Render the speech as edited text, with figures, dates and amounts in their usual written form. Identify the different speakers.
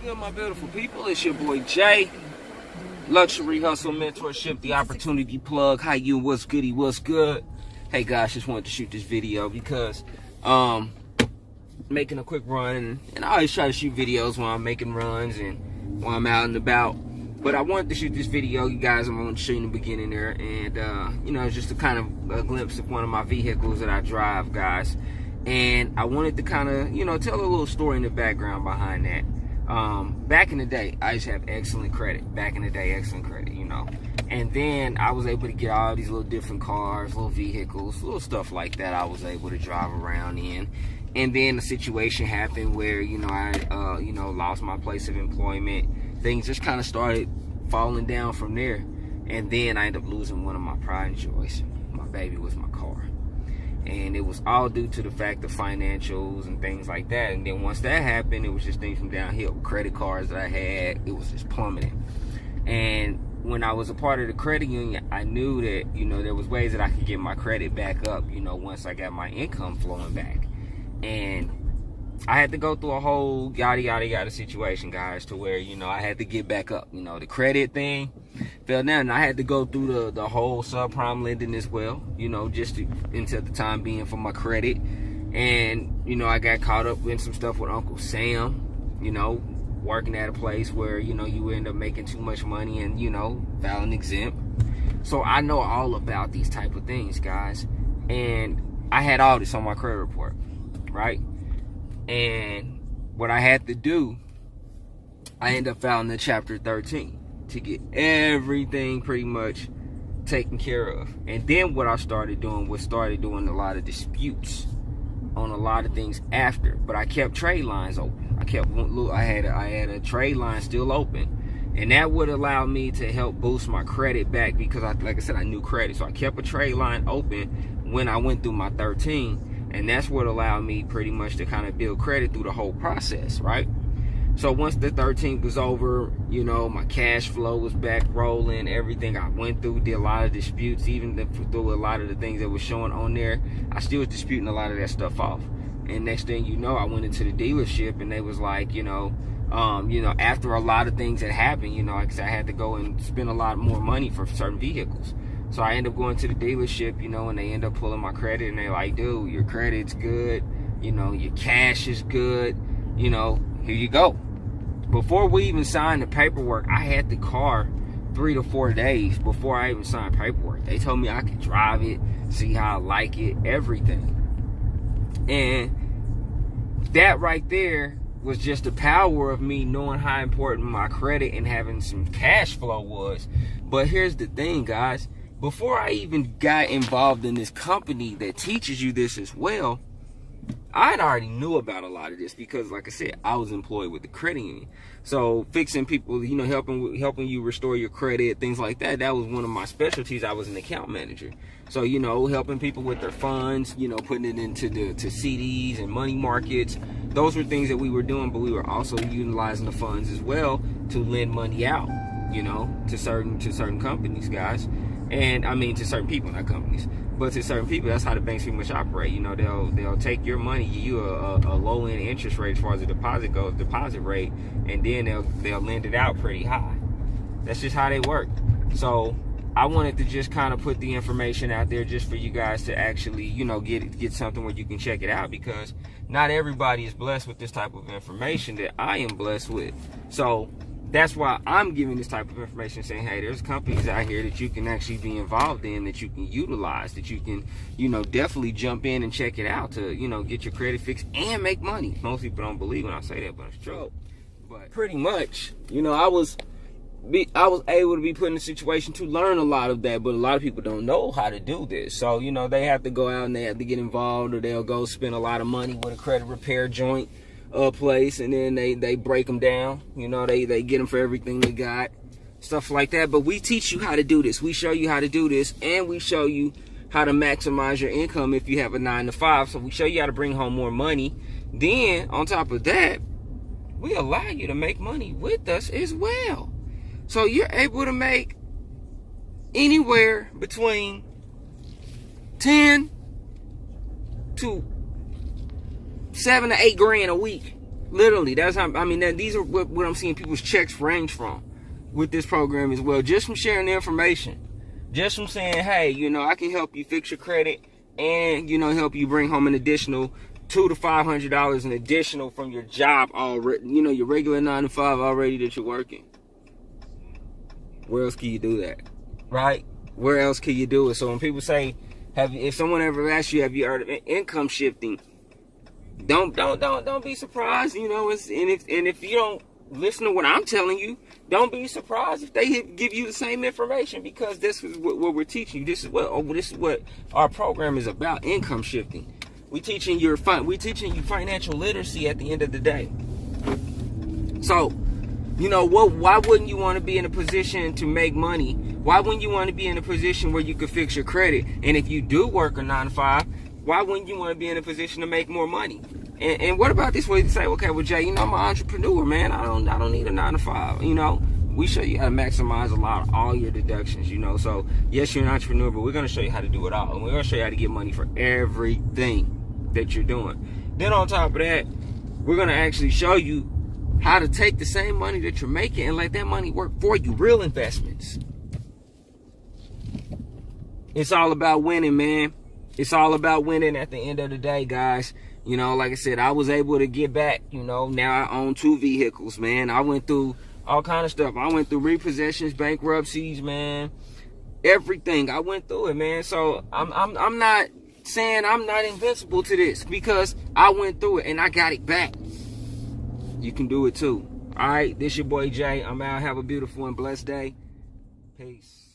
Speaker 1: good, my beautiful people? It's your boy Jay. Luxury Hustle Mentorship, the opportunity plug. How you? What's goody? What's good? Hey guys, just wanted to shoot this video because making a quick run, and I always try to shoot videos when I'm making runs and when I'm out and about. But I wanted to shoot this video, you guys. I'm going to show you in the beginning there, and you know, it's just a kind of a glimpse of one of my vehicles that I drive, guys. And I wanted to kind of, you know, tell a little story in the background behind that. Back in the day, I used to have excellent credit. Excellent credit, you know. And then I was able to get all these little different cars, little vehicles, little stuff like that I was able to drive around in. And then the situation happened where, you know, I, you know, lost my place of employment. Things just kind of started falling down from there. And then I ended up losing one of my pride and joys. My baby was my car. And it was all due to the fact of financials and things like that. And then once that happened, it was just things from downhill. Credit cards that I had, it was just plummeting. And when I was a part of the credit union, I knew that, you know, there was ways that I could get my credit back up, you know, once I got my income flowing back. And I had to go through a whole yada yada yada situation, guys, to where, you know, I had to get back up. You know, the credit thing fell down, and I had to go through the whole subprime lending as well, you know, just to, until the time being for my credit. And, you know, I got caught up in some stuff with Uncle Sam, you know, working at a place where, you know, you end up making too much money and, you know, filing exempt. So I know all about these type of things, guys. And I had all this on my credit report, right? And what I had to do, I ended up filing the Chapter 13 to get everything pretty much taken care of. And then what I started doing was doing a lot of disputes on a lot of things after. But I kept trade lines open. I had a trade line still open, and that would allow me to help boost my credit back because, like I said, I knew credit. So I kept a trade line open when I went through my 13. And that's what allowed me pretty much to kind of build credit through the whole process, right? So once the 13th was over, you know, my cash flow was back rolling. Everything I went through, did a lot of disputes, even through a lot of the things that was showing on there. I still was disputing a lot of that stuff off. And next thing you know, I went into the dealership, and they was like, you know, after a lot of things that happened, you know, like I said, I had to go and spend a lot more money for certain vehicles. So I end up going to the dealership, you know, and they end up pulling my credit, and they're like, dude, your credit's good, you know, your cash is good, you know, here you go. Before we even signed the paperwork, I had the car 3 to 4 days before I even signed paperwork. They told me I could drive it, see how I like it, everything. And that right there was just the power of me knowing how important my credit and having some cash flow was. But here's the thing, guys. Before I even got involved in this company that teaches you this as well, I already knew about a lot of this because, like I said, I was employed with the credit union. So fixing people, you know, helping you restore your credit, things like that, that was one of my specialties. I was an account manager. So, you know, helping people with their funds, you know, putting it into to CDs and money markets. Those were things that we were doing, but we were also utilizing the funds as well to lend money out, you know, to certain companies, guys. And I mean, to certain people, not companies, but to certain people. That's how the banks pretty much operate. You know, they'll take your money, give you a low end interest rate as far as the deposit goes, deposit rate, and then they'll lend it out pretty high. That's just how they work. So I wanted to just kind of put the information out there just for you guys to actually, you know, get something where you can check it out, because not everybody is blessed with this type of information that I am blessed with. So that's why I'm giving this type of information, saying, hey, there's companies out here that you can actually be involved in, that you can utilize, that you can, you know, definitely jump in and check it out to, you know, get your credit fixed and make money. Most people don't believe when I say that, but it's true. But pretty much, you know, I was able to be put in a situation to learn a lot of that, but a lot of people don't know how to do this. So, you know, they have to go out and they have to get involved, or they'll go spend a lot of money with a credit repair joint place, and then they break them down. You know, they get them for everything they got, stuff like that. But we teach you how to do this. We show you how to do this, and we show you how to maximize your income if you have a 9 to 5. So we show you how to bring home more money. Then on top of that, we allow you to make money with us as well. So you're able to make anywhere between 10 to 7 to 8 grand a week Literally, that's how, I mean, these are what I'm seeing people's checks range from with this program as well. Just from sharing the information. Just from saying, hey, you know, I can help you fix your credit and, you know, help you bring home an additional $200 to $500 an additional from your job already, you know, your regular 9 to 5 already that you're working. Where else can you do that? Right? Where else can you do it? So when people say, if someone ever asks you, have you heard of income shifting? Don't be surprised, you know. And if you don't listen to what I'm telling you, don't be surprised if they give you the same information, because this is what we're teaching you. This is what our program is about: income shifting. We teaching you financial literacy at the end of the day. So, you know what? Why wouldn't you want to be in a position to make money? Why wouldn't you want to be in a position where you could fix your credit? And if you do work a 9 to 5, why wouldn't you want to be in a position to make more money? And what about this way to say, okay, well, Jay, you know, I'm an entrepreneur, man. I don't need a 9 to 5. You know, we show you how to maximize all your deductions, you know. So yes, you're an entrepreneur, but we're going to show you how to do it all. And we're going to show you how to get money for everything that you're doing. Then on top of that, we're going to actually show you how to take the same money that you're making and let that money work for you. Real investments. It's all about winning, man. It's all about winning at the end of the day, guys. You know, like I said, I was able to get back. You know, now I own 2 vehicles, man. I went through all kind of stuff. I went through repossessions, bankruptcies, man. Everything. I went through it, man. So I'm not saying I'm not invincible to this, because I went through it and I got it back. You can do it too. All right, this your boy Jay. I'm out. Have a beautiful and blessed day. Peace.